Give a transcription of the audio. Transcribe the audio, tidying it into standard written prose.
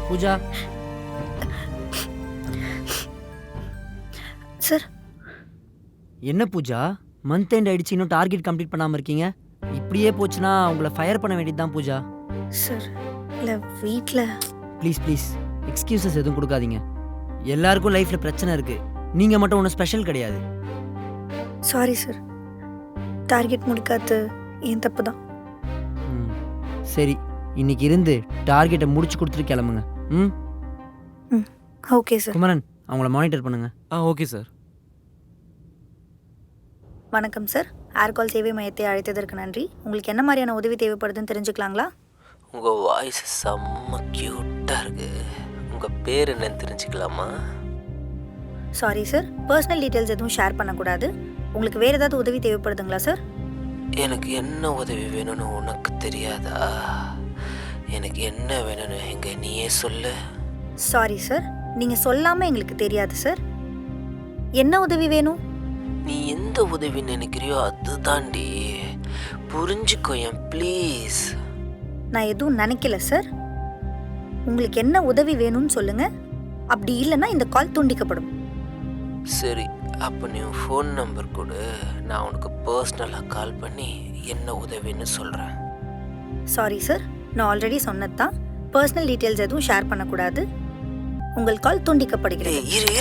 Pooja sir. என்ன Pooja, month end ஆயிடுச்சு, இன்னும் டார்கெட் கம்ப்ளீட் பண்ணாமல் இருக்கீங்க? இப்படியே போச்சுன்னா உங்களை ஃபயர் பண்ண வேண்டியது தான் பூஜா. சார் இல்லை வீட்டில். ப்ளீஸ் ப்ளீஸ் எக்ஸ்கியூசஸ் எதுவும் கொடுக்காதீங்க. எல்லாருக்கும் லைஃப்பில் பிரச்சனை இருக்குது, நீங்கள் மட்டும் ஒன்றும் ஸ்பெஷல் கிடையாது. சாரி சார், டார்கெட் முடிக்காது என் தப்பு தான். சரி, இன்னைக்கு இருந்து டார்கெட்டை முடிச்சு கொடுத்துட்டு கிளம்புங்க. Okay sir. குமரன், அவங்கள மானிட்டர் பண்ணுங்க. Okay sir. வணக்கம் சார், ஏர்கால் சேவை மையத்தை அழைத்ததற்கு நன்றி. உங்களுக்கு என்ன மாதிரியான உதவி தேவைப்படுதுன்னு தெரிஞ்சுக்கலாங்களா? உங்கள் வாய்ஸ் செம்ம க்யூட்டாக இருக்கு. உங்கள் பேர் என்னன்னு தெரிஞ்சுக்கலாமா? சாரி சார், பர்சனல் டீட்டெயில்ஸ் எதுவும் ஷேர் பண்ணக்கூடாது. உங்களுக்கு வேறு ஏதாவது உதவி தேவைப்படுதுங்களா சார்? எனக்கு என்ன உதவி வேணும்னு உனக்கு தெரியாதா? எனக்கு என்ன வேணும்னு எங்க நீயே சொல்லு. சாரி சார், நீங்கள் சொல்லாமல் எங்களுக்கு தெரியாது சார். என்ன உதவி வேணும்? நீ எந்த உதவி நினைக்கிறியோ அதுதான்டி. புரிஞ்சுக்கோ என் ப்ளீஸ். நான் எதுவும் நினைக்கல சார். உங்களுக்கு என்ன உதவி வேணும்னு சொல்லுங்கள். அப்படி இல்லைன்னா இந்த கால் துண்டிக்கப்படும். சரி, அப்போ நீ ஃபோன் நம்பர் கொடு. நான் உனக்கு பர்சனலாக கால் பண்ணி என்ன உதவின்னு சொல்கிறேன். சாரி சார், நான் ஆல்ரெடி சொன்னது தான். பர்சனல் டீட்டெயில்ஸ் எதுவும் ஷேர் பண்ணக்கூடாது. உங்கள் கால் துண்டிக்கப்படுகிறது. இரு